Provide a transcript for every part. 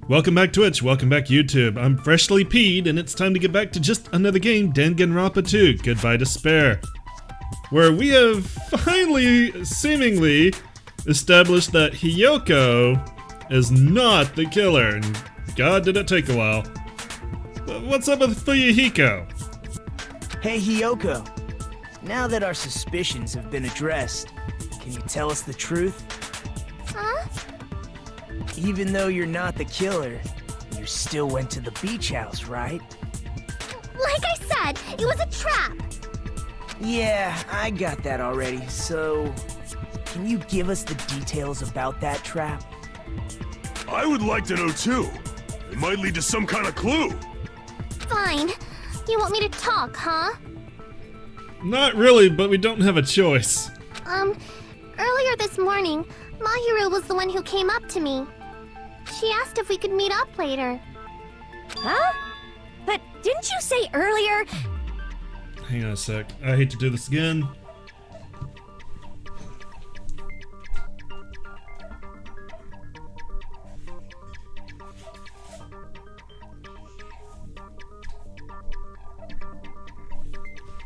Welcome back Twitch, welcome back YouTube. I'm freshly peed and it's time to get back to just another game, Danganronpa 2, Goodbye Despair. Where we have finally, seemingly, established that Hiyoko is not the killer. And God, did it take a while. But what's up with Fuyuhiko? Hey Hiyoko, now that our suspicions have been addressed, can you tell us the truth? Huh? Even though you're not the killer, you still went to the beach house, right? Like I said, it was a trap! Yeah, I got that already, so... Can you give us the details about that trap? I would like to know too. It might lead to some kind of clue. Fine. You want me to talk, huh? Not really, but we don't have a choice. Earlier this morning, Mahiru was the one who came up to me. She asked if we could meet up later. Huh? But didn't you say earlier? Hang on a sec. I hate to do this again.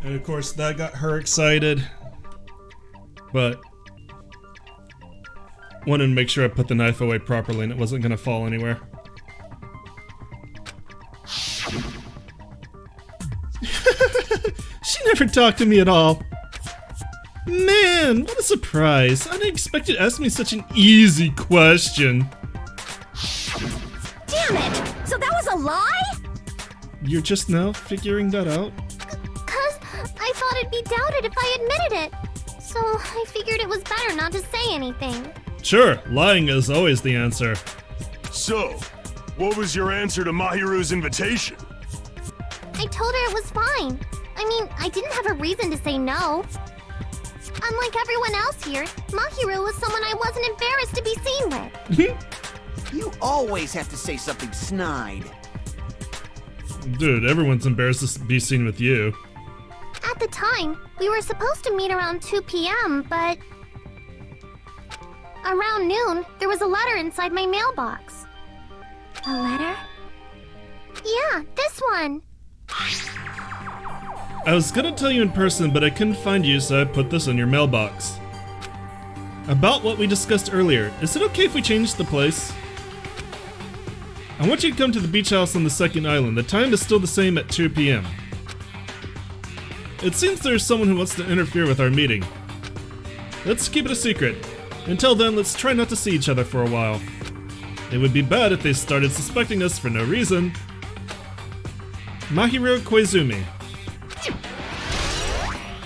And of course that got her excited. But wanted to make sure I put the knife away properly and it wasn't gonna fall anywhere. She never talked to me at all. Man, what a surprise. I didn't expect you to ask me such an easy question. Damn it! So that was a lie? You're just now figuring that out? 'Cause I thought it'd be doubted if I admitted it. So I figured it was better not to say anything. Sure, lying is always the answer. So, what was your answer to Mahiru's invitation? I told her it was fine. I mean, I didn't have a reason to say no. Unlike everyone else here, Mahiru was someone I wasn't embarrassed to be seen with. You always have to say something snide. Dude, everyone's embarrassed to be seen with you. At the time, we were supposed to meet around 2 p.m., but... Around noon, there was a letter inside my mailbox. A letter? Yeah, this one. I was gonna tell you in person, but I couldn't find you, so I put this in your mailbox. About what we discussed earlier, is it okay if we change the place? I want you to come to the beach house on the second island. The time is still the same at 2 p.m. It seems there's someone who wants to interfere with our meeting. Let's keep it a secret. Until then, let's try not to see each other for a while. It would be bad if they started suspecting us for no reason. Mahiru Koizumi.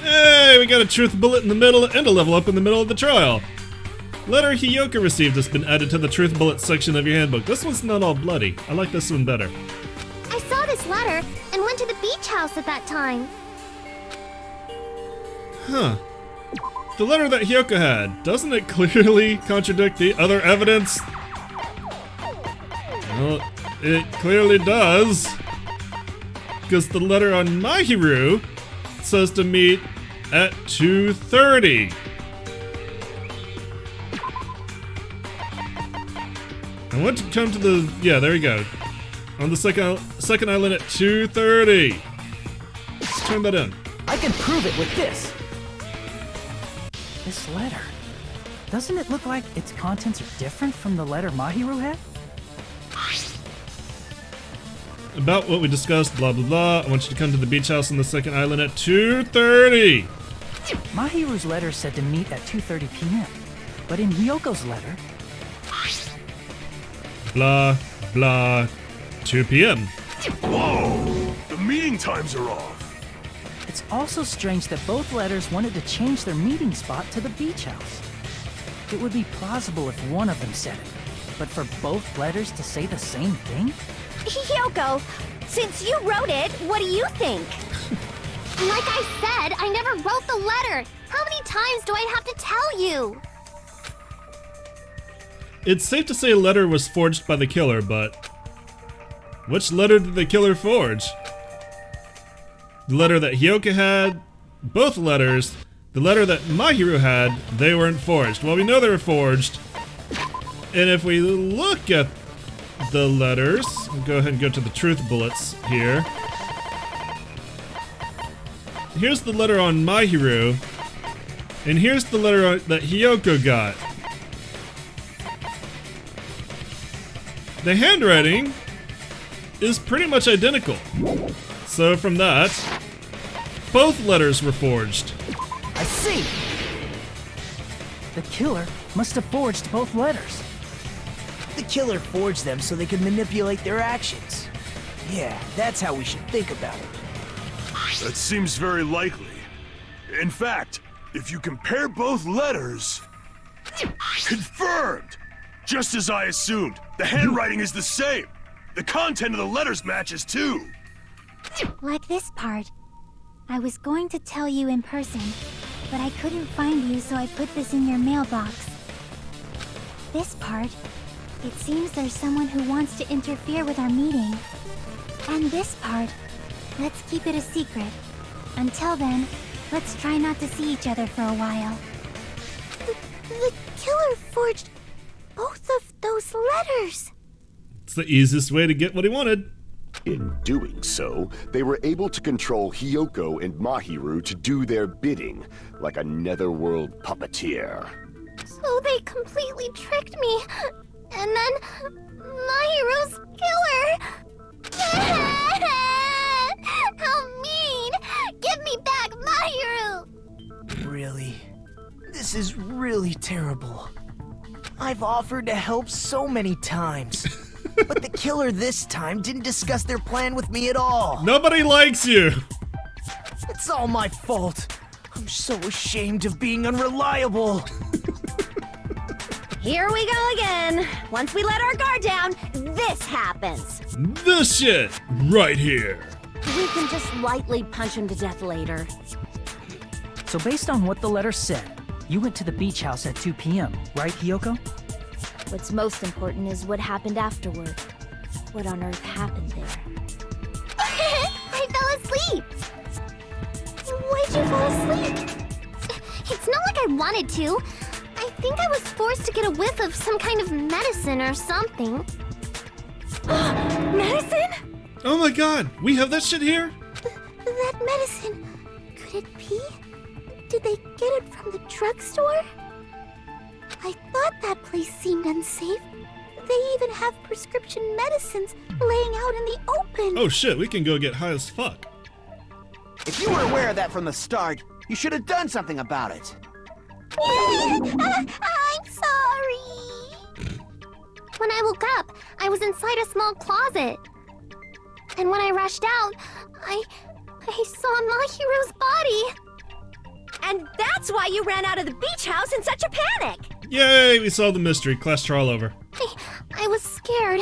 Hey, we got a truth bullet in the middle and a level up in the middle of the trial. Letter Hiyoko received has been added to the truth bullet section of your handbook. This one's not all bloody. I like this one better. I saw this letter and went to the beach house at that time. Huh. The letter that Hiyoko had, doesn't it clearly contradict the other evidence? Well, it clearly does. Because the letter on Mahiru says to meet at 2:30. I want to come to the... yeah, there you go. On the second island at 2:30. Let's turn that in. I can prove it with this. This letter. Doesn't it look like its contents are different from the letter Mahiru had? About what we discussed, blah blah blah. I want you to come to the beach house on the second island at 2:30. Mahiru's letter said to meet at 2:30 p.m. But in Hyoko's letter... Blah blah 2 p.m. Whoa! The meeting times are off. It's also strange that both letters wanted to change their meeting spot to the beach house. It would be plausible if one of them said it, but for both letters to say the same thing? Hiyoko, since you wrote it, what do you think? Like I said, I never wrote the letter. How many times do I have to tell you? It's safe to say a letter was forged by the killer, but which letter did the killer forge? The letter that Hiyoko had, both letters. The letter that Mahiru had, they weren't forged. Well, we know they were forged. And if we look at the letters. We'll go ahead and go to the truth bullets here. Here's the letter on Mahiru, and here's the letter that Hiyoko got. The handwriting is pretty much identical. So from that, both letters were forged. I see! The killer must have forged both letters. The killer forged them so they could manipulate their actions. Yeah, that's how we should think about it. That seems very likely. In fact, if you compare both letters... Confirmed! Just as I assumed, the handwriting is the same. The content of the letters matches too. Like this part. I was going to tell you in person, but I couldn't find you, so I put this in your mailbox. This part. It seems there's someone who wants to interfere with our meeting. And this part. Let's keep it a secret. Until then, let's try not to see each other for a while. The killer forged both of those letters. It's the easiest way to get what he wanted. In doing so, they were able to control Hiyoko and Mahiru to do their bidding, like a netherworld puppeteer. So they completely tricked me. And then Mahiru's killer. How mean! Give me back Mahiru! Really? This is really terrible. I've offered to help so many times. But the killer this time didn't discuss their plan with me at all. Nobody likes you. It's all my fault. I'm so ashamed of being unreliable. Here we go again. Once we let our guard down, this happens. This shit right here. We can just lightly punch him to death later. So based on what the letter said, you went to the beach house at 2 p.m., right, Hiyoko? What's most important is what happened afterward. What on earth happened there? I fell asleep. Why'd you fall asleep? It's not like I wanted to. I think I was forced to get a whiff of some kind of medicine or something. Medicine? Oh my god, we have that shit here? That medicine. Could it be? Did they get it from the drugstore? I thought that place seemed unsafe. They even have prescription medicines laying out in the open. Oh shit, we can go get high as fuck. If you were aware of that from the start, you should have done something about it. I'm sorry. When I woke up, I was inside a small closet. And when I rushed out, I saw Mahiru's body. And that's why you ran out of the beach house in such a panic! Yay, we solved the mystery. Class trial over. I was scared.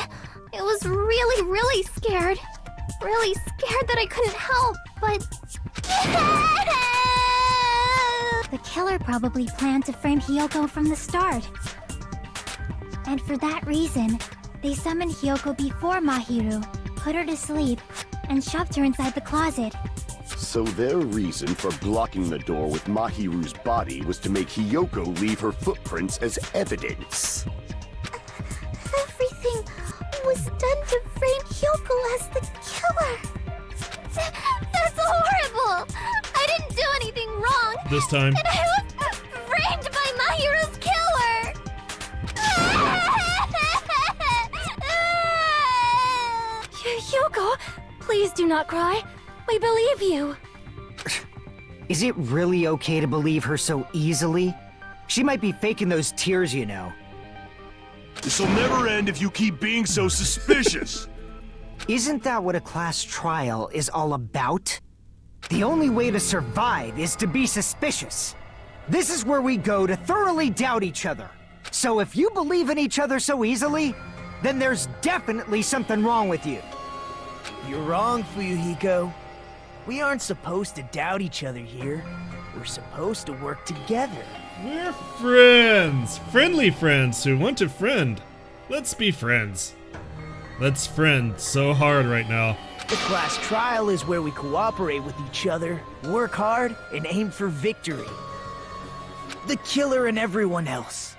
I was really, really scared. Really scared that I couldn't help, but... The killer probably planned to frame Hiyoko from the start. And for that reason, they summoned Hiyoko before Mahiru, put her to sleep, and shoved her inside the closet. So their reason for blocking the door with Mahiru's body was to make Hiyoko leave her footprints as evidence. Everything was done to frame Hiyoko as the killer. That's horrible! I didn't do anything wrong! This time. And I was framed by Mahiru's killer! Hiyoko, please do not cry. We believe you. Is it really okay to believe her so easily? She might be faking those tears, you know. This'll never end if you keep being so suspicious. Isn't that what a class trial is all about? The only way to survive is to be suspicious. This is where we go to thoroughly doubt each other. So if you believe in each other so easily, then there's definitely something wrong with you. You're wrong, Fuyuhiko. We aren't supposed to doubt each other here. We're supposed to work together. We're friends. Friendly friends who want to friend. Let's be friends. Let's friend so hard right now. The class trial is where we cooperate with each other, work hard, and aim for victory. The killer and everyone else.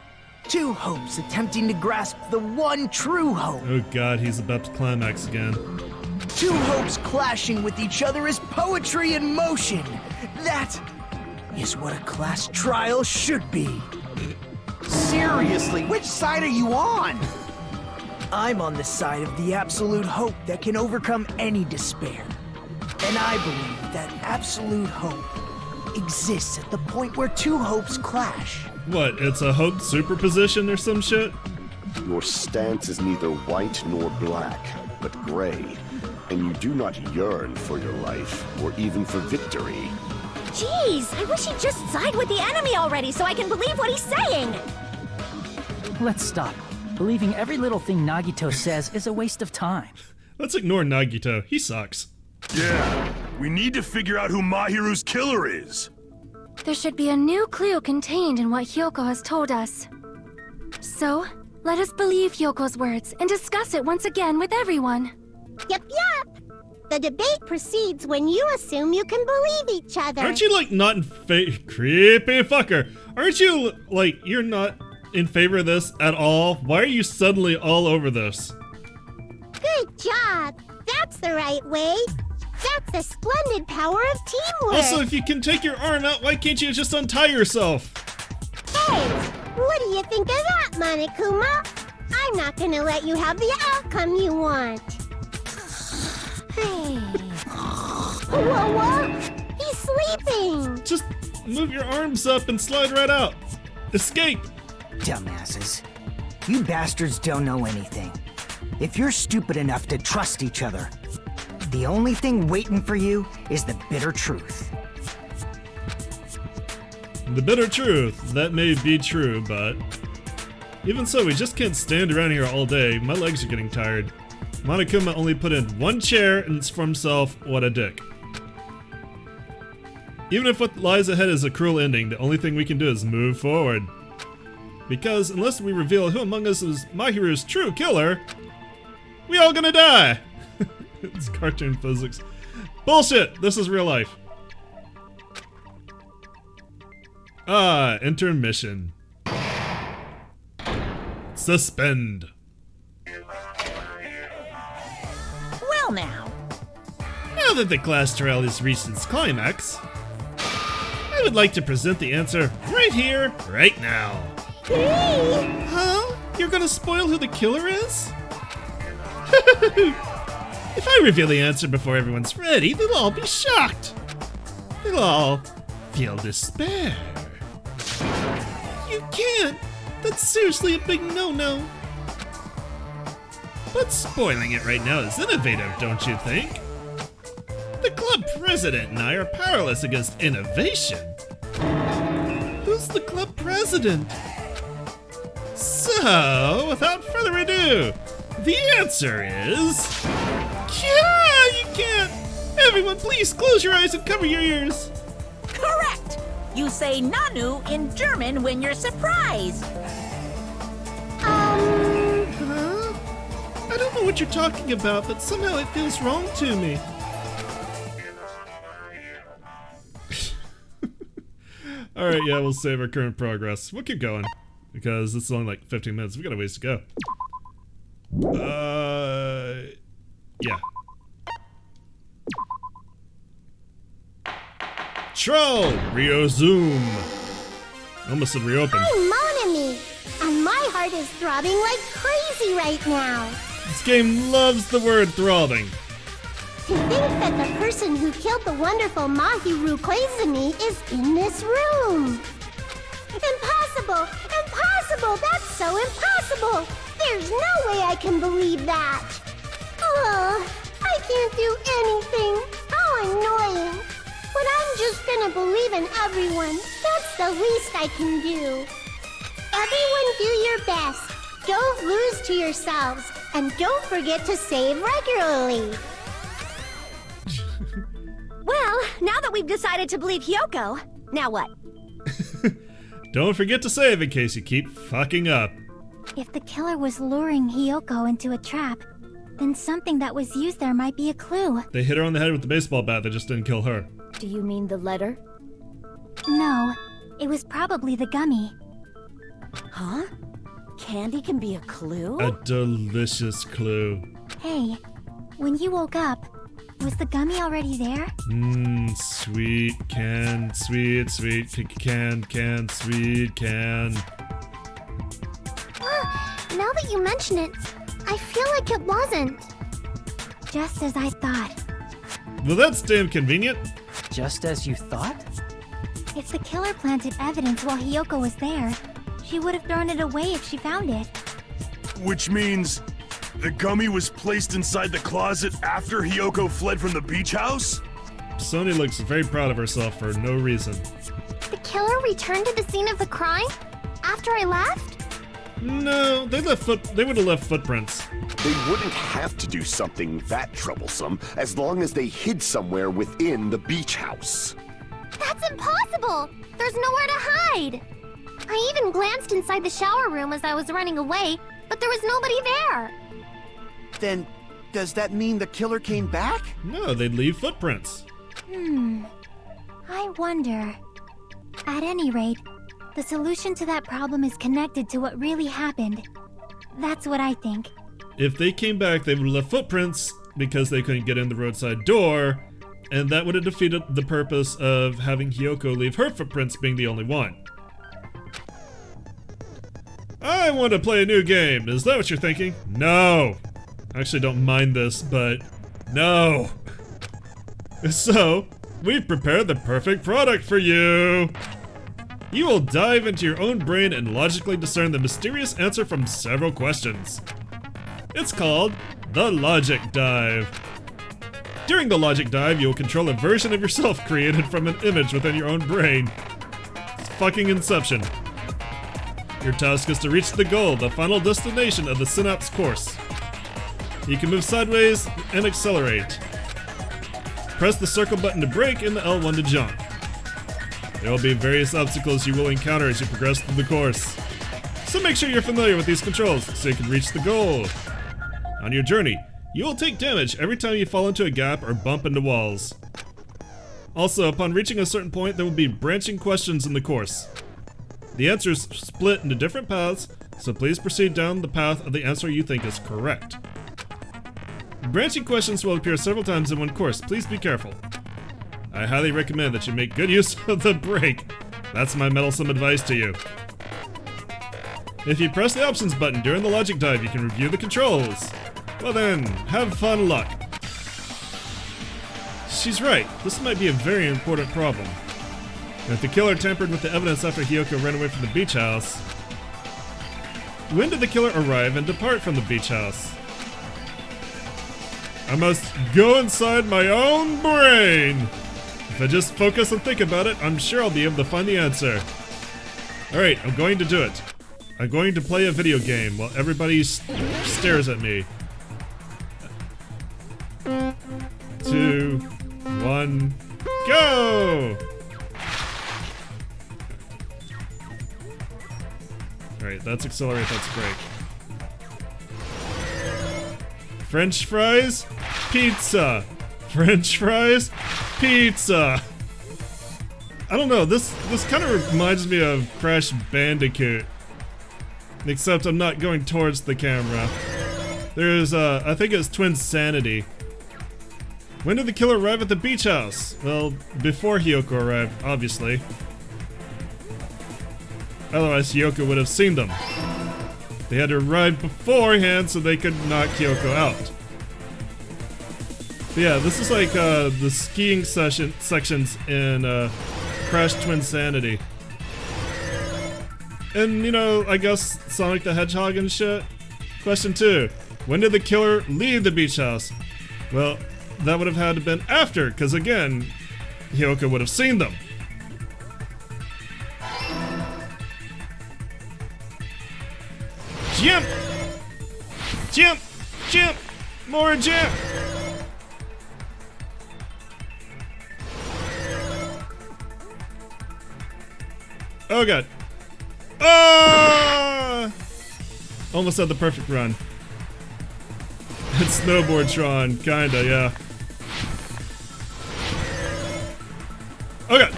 Two hopes attempting to grasp the one true hope. Oh god, he's about to climax again. Two hopes clashing with each other is poetry in motion. That is what a class trial should be. Seriously, which side are you on? I'm on the side of the absolute hope that can overcome any despair. And I believe that absolute hope exists at the point where two hopes clash. What, it's a hope superposition or some shit? Your stance is neither white nor black, but gray. And you do not yearn for your life, or even for victory. Jeez, I wish he'd just side with the enemy already so I can believe what he's saying! Let's stop. Believing every little thing Nagito says is a waste of time. Let's ignore Nagito. He sucks. Yeah, we need to figure out who Mahiru's killer is. There should be a new clue contained in what Hyoko has told us. So, let us believe Hyoko's words and discuss it once again with everyone. Yep, yep. The debate proceeds when you assume you can believe each other. Aren't you like not in creepy fucker? Aren't you like you're not in favor of this at all? Why are you suddenly all over this? Good job. That's the right way. That's the splendid power of teamwork. Also, if you can take your arm out, why can't you just untie yourself? Hey, what do you think of that, Monokuma? I'm not gonna let you have the outcome you want. Hey. Whoa, he's sleeping. Just move your arms up and slide right out. Escape. Dumbasses. You bastards don't know anything. If you're stupid enough to trust each other, the only thing waiting for you is the bitter truth. The bitter truth. That may be true, but even so, we just can't stand around here all day. My legs are getting tired. Monokuma only put in one chair and it's for himself. What a dick. Even if what lies ahead is a cruel ending, the only thing we can do is move forward. Because unless we reveal who among us is Mahiru's true killer, we all gonna die. It's cartoon physics. Bullshit! This is real life. Ah, intermission. Suspend. Well now. Now that the class trial has reached its climax, I would like to present the answer right here, right now. Huh? You're gonna spoil who the killer is? If I reveal the answer before everyone's ready, they'll all be shocked. They'll all feel despair. You can't. That's seriously a big no-no. But spoiling it right now is innovative, don't you think? The club president and I are powerless against innovation. Who's the club president? So, without further ado, the answer is... Yeah, you can't! Everyone, please close your eyes and cover your ears! Correct! You say Nanu in German when you're surprised. I don't know what you're talking about, but somehow it feels wrong to me. Alright, yeah, we'll save our current progress. We'll keep going, because it's only like 15 minutes. We got a ways to go. Yeah. Troll! Resume! Almost said reopen. I'm Monami, and my heart is throbbing like crazy right now. This game loves the word throbbing. To think that the person who killed the wonderful Mahiru Koizumi is in this room. Impossible! Impossible! That's so impossible! There's no way I can believe that! Oh, I can't do anything! How annoying! But I'm just gonna believe in everyone. That's the least I can do. Everyone do your best. Don't lose to yourselves. And don't forget to save regularly. Well, now that we've decided to believe Hyoko, now what? Don't forget to save in case you keep fucking up. If the killer was luring Hyoko into a trap, then something that was used there might be a clue. They hit her on the head with the baseball bat, that just didn't kill her. Do you mean the letter? No, it was probably the gummy. Huh? candy can be a clue? A delicious clue. Hey, when you woke up, was the gummy already there? Sweet can, sweet can, sweet can. Now that you mention it, I feel like it wasn't. Just as I thought. Well, that's damn convenient. Just as you thought? If the killer planted evidence while Hiyoko was there, she would have thrown it away if she found it. Which means the gummy was placed inside the closet after Hiyoko fled from the beach house? Sony looks very proud of herself for no reason. The killer returned to the scene of the crime? After I left? No, they would have left footprints. They wouldn't have to do something that troublesome as long as they hid somewhere within the beach house. That's impossible! There's nowhere to hide! I even glanced inside the shower room as I was running away, but there was nobody there. Then, does that mean the killer came back? No, they'd leave footprints. I wonder. At any rate, the solution to that problem is connected to what really happened. That's what I think. If they came back, they would have left footprints because they couldn't get in the roadside door, and that would have defeated the purpose of having Hiyoko leave her footprints being the only one. I want to play a new game. Is that what you're thinking? No. I actually don't mind this, but no. So, we've prepared the perfect product for you. You will dive into your own brain and logically discern the mysterious answer from several questions. It's called the Logic Dive. During the Logic Dive, you will control a version of yourself created from an image within your own brain. It's fucking Inception. Your task is to reach the goal, the final destination of the Synapse course. You can move sideways and accelerate. Press the circle button to brake and the L1 to jump. There will be various obstacles you will encounter as you progress through the course. So make sure you're familiar with these controls so you can reach the goal. On your journey, you will take damage every time you fall into a gap or bump into walls. Also, upon reaching a certain point, there will be branching questions in the course. The answers split into different paths, so please proceed down the path of the answer you think is correct. Branching questions will appear several times in one course. Please be careful. I highly recommend that you make good use of the brake. That's my meddlesome advice to you. If you press the options button during the Logic Dive, you can review the controls. Well then, have fun luck. She's right, this might be a very important problem. If the killer tampered with the evidence after Hiyoko ran away from the beach house, when did the killer arrive and depart from the beach house? I must go inside my own brain! If I just focus and think about it, I'm sure I'll be able to find the answer. Alright, I'm going to do it. I'm going to play a video game while everybody stares at me. 2, 1, go! Alright, that's accelerate, that's brake. French fries, pizza. French fries, pizza. I don't know, this kind of reminds me of Crash Bandicoot. Except I'm not going towards the camera. There's, I think it's Twinsanity. When did the killer arrive at the beach house? Well, before Hiyoko arrived, obviously. Otherwise, Hiyoko would have seen them. They had to arrive beforehand so they could knock Hiyoko out. But yeah, this is like the skiing sections in Crash Twinsanity. And, you know, I guess Sonic the Hedgehog and shit. Question 2. When did the killer leave the beach house? Well, that would have had to have been after, because again, Hiyoko would have seen them. Jump! Jump! Jump! More jump! Oh god. Ah! Almost had the perfect run. It's Snowboardtron, kinda, yeah. Oh god!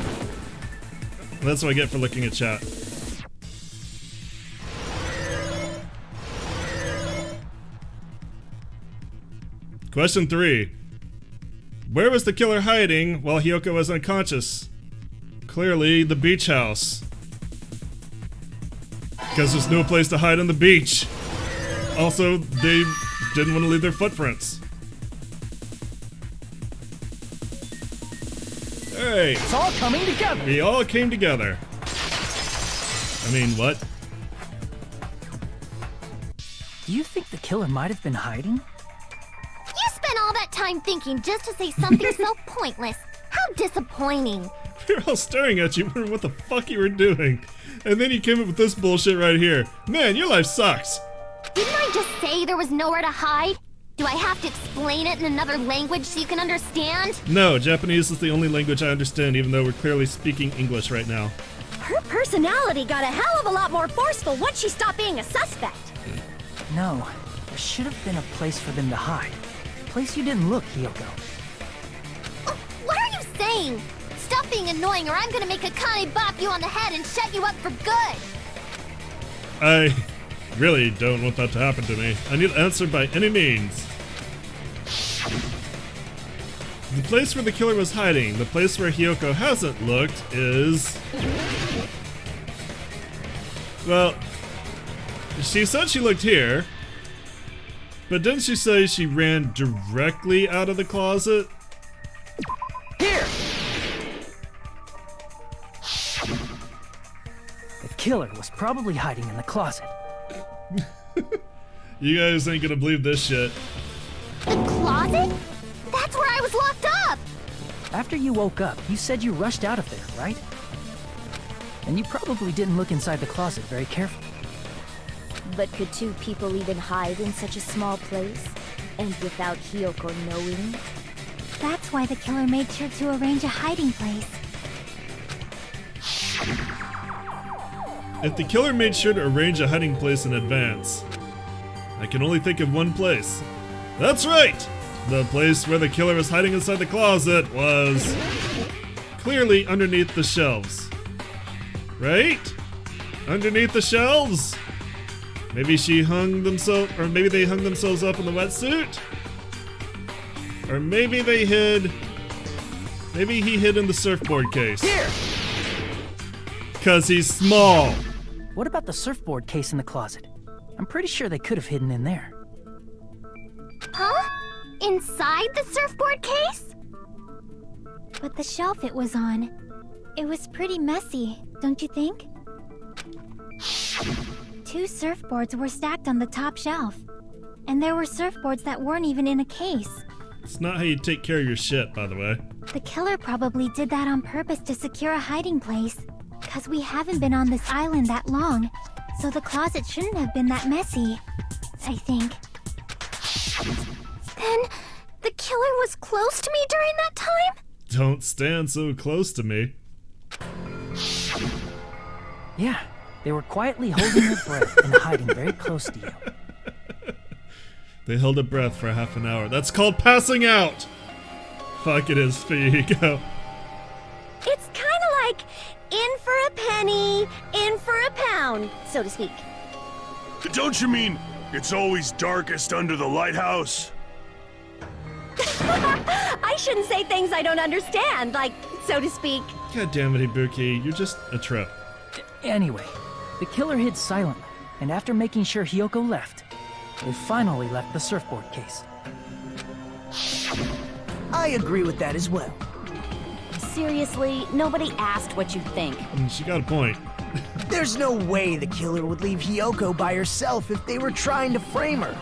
That's what I get for looking at chat. Question 3. Where was the killer hiding while Hiyoko was unconscious? Clearly, the beach house. Because there's no place to hide on the beach. Also, they didn't want to leave their footprints. Hey! It's all coming together! We all came together. I mean, what? Do you think the killer might have been hiding? You spent all that time thinking just to say something so pointless. How disappointing. We were all staring at you, wondering what the fuck you were doing. And then you came up with this bullshit right here. Man, your life sucks. Didn't I just say there was nowhere to hide? Do I have to explain it in another language so you can understand? No, Japanese is the only language I understand, even though we're clearly speaking English right now. Her personality got a hell of a lot more forceful once she stopped being a suspect. No, there should have been a place for them to hide. A place you didn't look, Hiyoko. What are you saying? Stop being annoying or I'm gonna make Akane bop you on the head and shut you up for good! I really don't want that to happen to me. I need an answer by any means. The place where the killer was hiding, the place where Hiyoko hasn't looked, is... Well, she said she looked here, but didn't she say she ran directly out of the closet? Here! The killer was probably hiding in the closet. You guys ain't gonna believe this shit. The closet? That's where I was locked up! After you woke up, you said you rushed out of there, right? And you probably didn't look inside the closet very carefully. But could two people even hide in such a small place? And without Hiyoko knowing? That's why the killer made sure to arrange a hiding place. If the killer made sure to arrange a hiding place in advance, I can only think of one place. That's right! The place where the killer was hiding inside the closet was clearly underneath the shelves. Right? Underneath the shelves? Maybe she hung themselves, or maybe they hung themselves up in the wetsuit? Or maybe they hid, maybe he hid in the surfboard case. Here! 'Cause he's small. What about the surfboard case in the closet? I'm pretty sure they could have hidden in there. Huh? Inside the surfboard case? But the shelf it was on, it was pretty messy, don't you think? 2 surfboards were stacked on the top shelf. And there were surfboards that weren't even in a case. It's not how you take care of your shit, by the way. The killer probably did that on purpose to secure a hiding place. 'Cause we haven't been on this island that long, so the closet shouldn't have been that messy, I think. Then, the killer was close to me during that time? Don't stand so close to me. Yeah, they were quietly holding their breath and hiding very close to you. They held a breath for half an hour. That's called passing out! Fuck it is, Fuyuhiko. It's kinda like in for a penny, in for a pound, so to speak. Don't you mean it's always darkest under the lighthouse? I shouldn't say things I don't understand, like, so to speak. God damn it, Ibuki. You're just a trope. Anyway, the killer hid silently, and after making sure Hiyoko left, they finally left the surfboard case. I agree with that as well. Seriously, nobody asked what you think. She got a point. There's no way the killer would leave Hiyoko by herself if they were trying to frame her.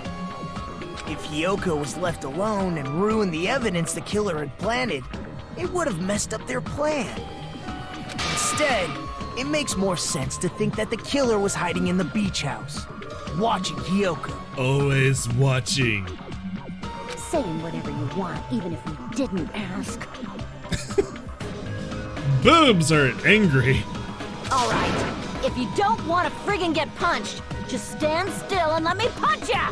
If Hiyoko was left alone and ruined the evidence the killer had planted, it would have messed up their plan. Instead, it makes more sense to think that the killer was hiding in the beach house, watching Hiyoko. Always watching. Saying whatever you want, even if we didn't ask. Boobs are angry. All right, if you don't want to friggin' get punched, just stand still and let me punch ya!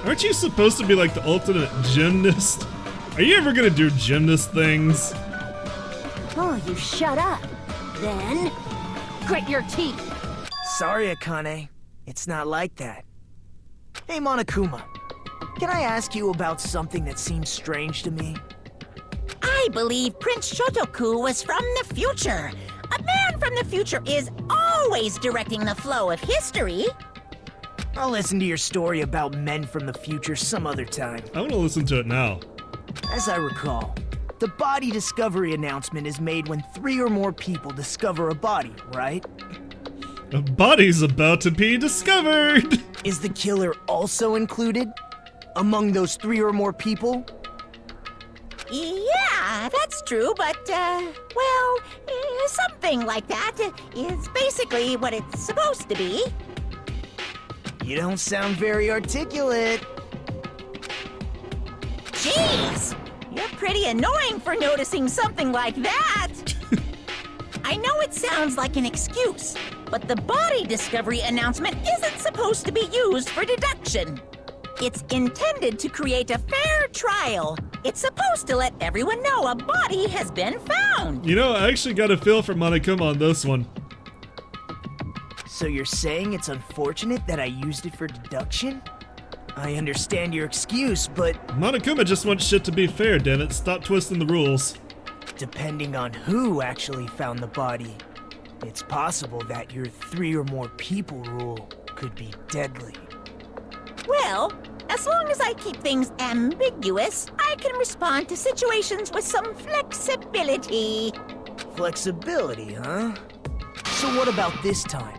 Aren't you supposed to be like the ultimate gymnast? Are you ever gonna do gymnast things? Oh, you shut up. Then, grit your teeth. Sorry, Akane. It's not like that. Hey, Monokuma. can I ask you about something that seems strange to me? I believe Prince Shotoku was from the future. A man from the future is always directing the flow of history. I'll listen to your story about men from the future some other time. I want to listen to it now. As I recall, the body discovery announcement is made when 3 or more people discover a body, right? A body's about to be discovered! Is the killer also included? Among those 3 or more people? Yeah, that's true, but, well, something like that is basically what it's supposed to be. You don't sound very articulate. Jeez! You're pretty annoying for noticing something like that! I know it sounds like an excuse, but the body discovery announcement isn't supposed to be used for deduction. It's intended to create a fair trial. It's supposed to let everyone know a body has been found. You know, I actually got a feel for Monokuma on this one. So you're saying it's unfortunate that I used it for deduction? I understand your excuse, but... Monokuma just wants shit to be fair, dammit. Stop twisting the rules. Depending on who actually found the body, it's possible that your 3 or more people rule could be deadly. Well, as long as I keep things ambiguous, I can respond to situations with some flexibility. Flexibility, huh? So what about this time?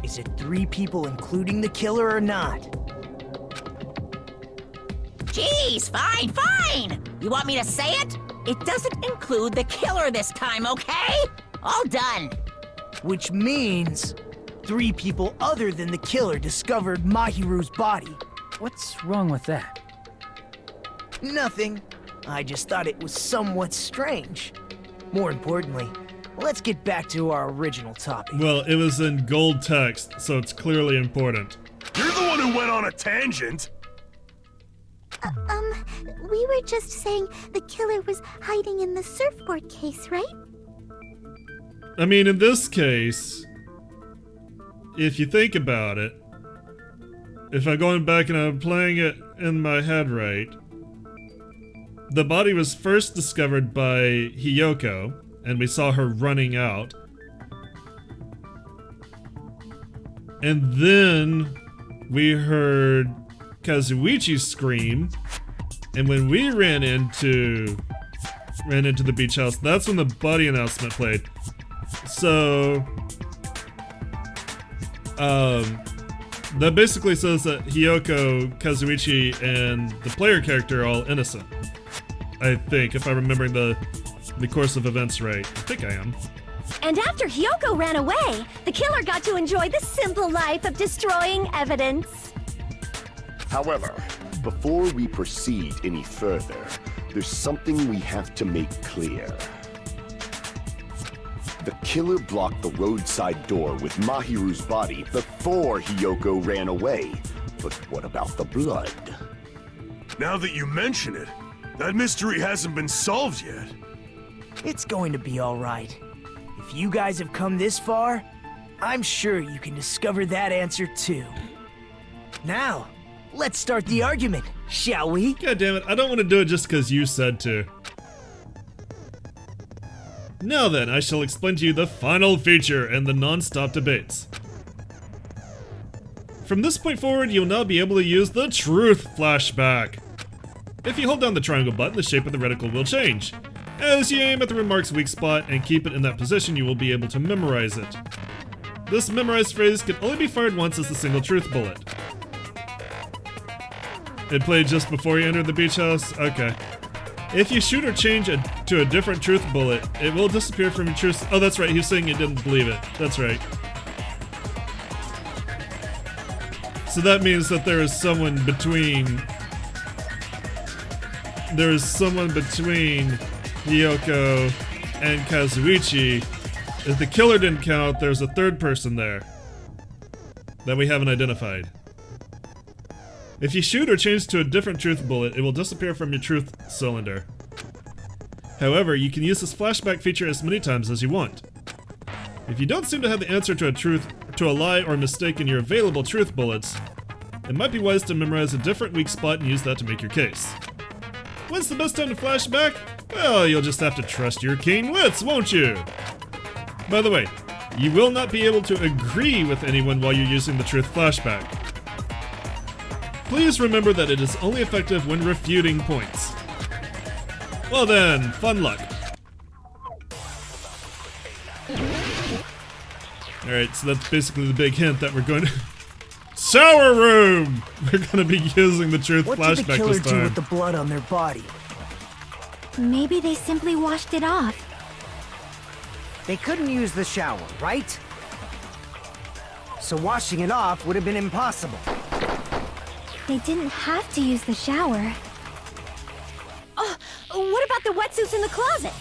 Is it 3 people including the killer or not? Jeez, fine! You want me to say it? It doesn't include the killer this time, okay? All done. Which means 3 people other than the killer discovered Mahiru's body. What's wrong with that? Nothing. I just thought it was somewhat strange. More importantly, let's get back to our original topic. Well, it was in gold text, so it's clearly important. You're the one who went on a tangent. We were just saying the killer was hiding in the surfboard case, right? I mean, in this case, if you think about it, if I'm going back and I'm playing it in my head right, the body was first discovered by Hiyoko, and we saw her running out. And then we heard Kazuichi scream, and when we ran into the beach house, that's when the body announcement played. So, that basically says that Hiyoko, Kazuichi, and the player character are all innocent. I think, if I'm remembering the course of events right. I think I am. And after Hiyoko ran away, the killer got to enjoy the simple life of destroying evidence. However, before we proceed any further, there's something we have to make clear. The killer blocked the roadside door with Mahiru's body before Hiyoko ran away. But what about the blood? Now that you mention it, that mystery hasn't been solved yet. It's going to be all right. If you guys have come this far, I'm sure you can discover that answer too. Now, let's start the argument, shall we? God damn it, I don't want to do it just because you said to. Now then, I shall explain to you the final feature and the non-stop debates. From this point forward, you'll now be able to use the Truth Flashback. If you hold down the triangle button, the shape of the reticle will change. As you aim at the remark's weak spot and keep it in that position, you will be able to memorize it. This memorized phrase can only be fired once as a single truth bullet. It played just before you entered the beach house? Okay. If you shoot or change to a different truth bullet, it will disappear from your truth. Oh, that's right, he's saying you didn't believe it. That's right. So that means that there is someone between... There is someone between Hiyoko and Kazuichi. If the killer didn't count, there's a third person there that we haven't identified. If you shoot or change to a different truth bullet, it will disappear from your truth cylinder. However, you can use this flashback feature as many times as you want. If you don't seem to have the answer to a lie or mistake in your available truth bullets, it might be wise to memorize a different weak spot and use that to make your case. When's the best time to flash back? Well, you'll just have to trust your keen wits, won't you? By the way, you will not be able to agree with anyone while you're using the truth flashback. Please remember that it is only effective when refuting points. Well then, fun luck. Alright, so that's basically the big hint that we're going to... Shower room! We're going to be using the truth flashback this time. What did the killer do with the blood on their body? Maybe they simply washed it off. They couldn't use the shower, right? So washing it off would have been impossible. They didn't have to use the shower. Oh, what about the wetsuits in the closet?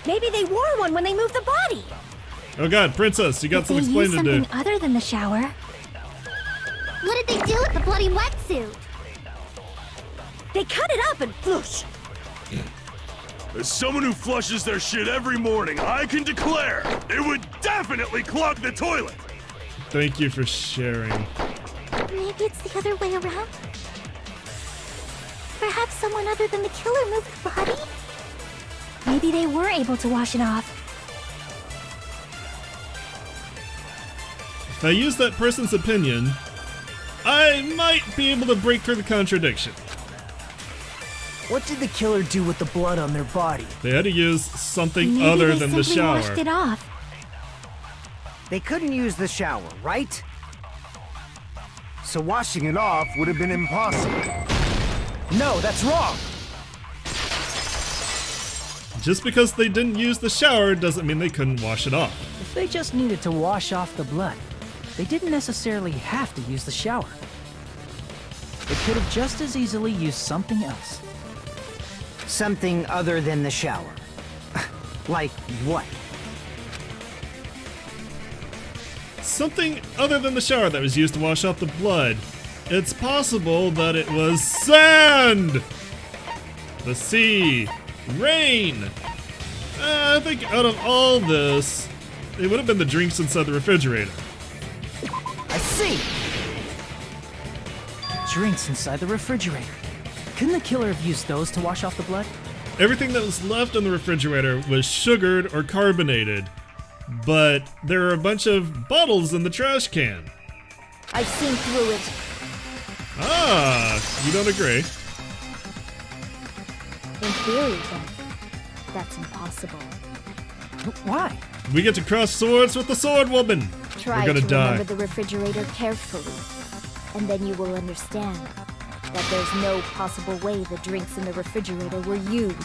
Maybe they wore one when they moved the body. Oh god, Princess, you got some They explaining used to do. something other than the shower. What did they do with the bloody wetsuit? They cut it up and floosh. As someone who flushes their shit every morning, I can declare it would definitely clog the toilet. Thank you for sharing. Maybe it's the other way around? Perhaps someone other than the killer moved the body? Maybe they were able to wash it off. If I use that person's opinion, I might be able to break through the contradiction. What did the killer do with the blood on their body? They had to use something Maybe other they than the simply shower. washed it off. They couldn't use the shower, right? So washing it off would have been impossible. No, that's wrong! Just because they didn't use the shower doesn't mean they couldn't wash it off. If they just needed to wash off the blood, they didn't necessarily have to use the shower. They could have just as easily used something else. Something other than the shower. Like what? Something other than the shower that was used to wash off the blood. It's possible that it was sand! The sea. Rain! I think out of all this, it would have been the drinks inside the refrigerator. I see! Drinks inside the refrigerator. Couldn't the killer have used those to wash off the blood? Everything that was left in the refrigerator was sugared or carbonated, but there are a bunch of bottles in the trash can. I've seen through it. Ah, you don't agree. In theory, then, that's impossible. Why? We get to cross swords with the sword woman. Try We're gonna to die. remember the refrigerator carefully, and then you will understand that there's no possible way the drinks in the refrigerator were used.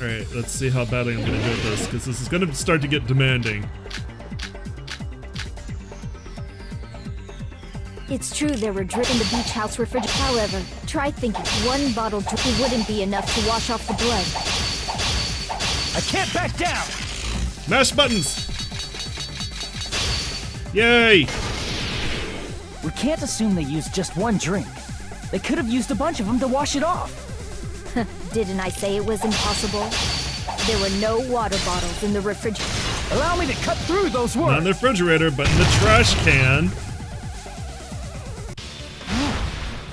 Alright, let's see how badly I'm gonna do at this, because this is gonna start to get demanding. It's true there were drinks in the beach house refrigerator. However, try thinking one bottle drink wouldn't be enough to wash off the blood. I can't back down! Mash buttons! Yay! We can't assume they used just one drink. They could have used a bunch of them to wash it off. Didn't I say it was impossible? There were no water bottles in the refrigerator. Allow me to cut through those words! Not in the refrigerator, but in the trash can.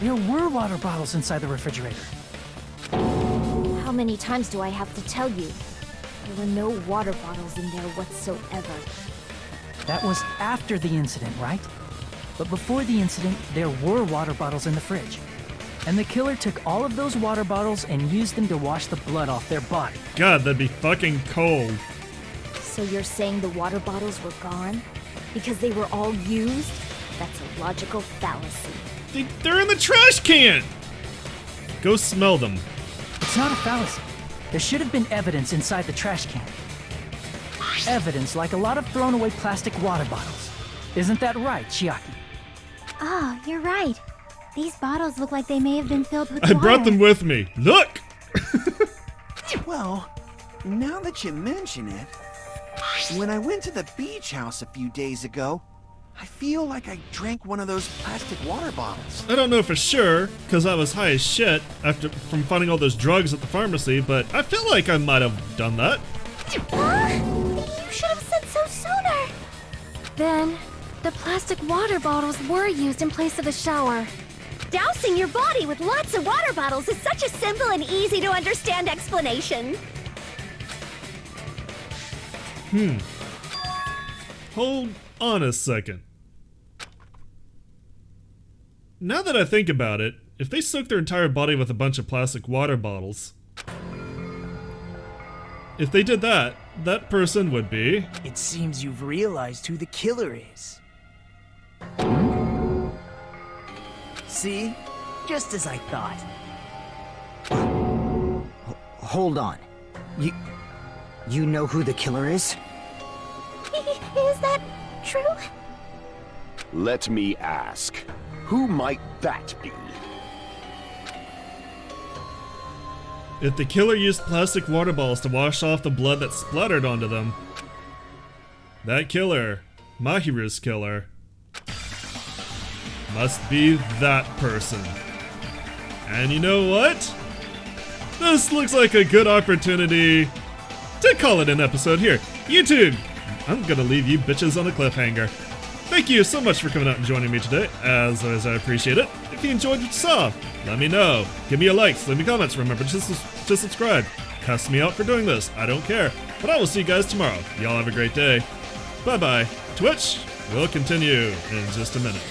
There were water bottles inside the refrigerator. How many times do I have to tell you? There were no water bottles in there whatsoever. That was after the incident, right? But before the incident, there were water bottles in the fridge. And the killer took all of those water bottles and used them to wash the blood off their body. God, that'd be fucking cold. So you're saying the water bottles were gone? Because they were all used? That's a logical fallacy. They're in the trash can! Go smell them. It's not a fallacy. There should have been evidence inside the trash can. Evidence like a lot of thrown away plastic water bottles. Isn't that right, Chiaki? Oh, you're right. These bottles look like they may have been filled with I water. brought them with me. Look! Well, now that you mention it, when I went to the beach house a few days ago, I feel like I drank one of those plastic water bottles. I don't know for sure, because I was high as shit from finding all those drugs at the pharmacy, but I feel like I might have done that. You should have said so sooner. Then, the plastic water bottles were used in place of a shower. Dousing your body with lots of water bottles is such a simple and easy to understand explanation. Hold on a second. Now that I think about it, if they soak their entire body with a bunch of plastic water bottles, if they did that, that person would be... It seems you've realized who the killer is. See? Just as I thought. Hold on. You know who the killer is? Is that true? Let me ask, who might that be? If the killer used plastic water bottles to wash off the blood that splattered onto them, that killer, Mahiru's killer, must be that person. And you know what? This looks like a good opportunity to call it an episode here. YouTube, I'm gonna leave you bitches on a cliffhanger. Thank you so much for coming out and joining me today. As always, I appreciate it. If you enjoyed what you saw, let me know. Give me a like, leave me comments. Remember to subscribe. Cuss me out for doing this. I don't care. But I will see you guys tomorrow. Y'all have a great day. Bye-bye. Twitch will continue in just a minute.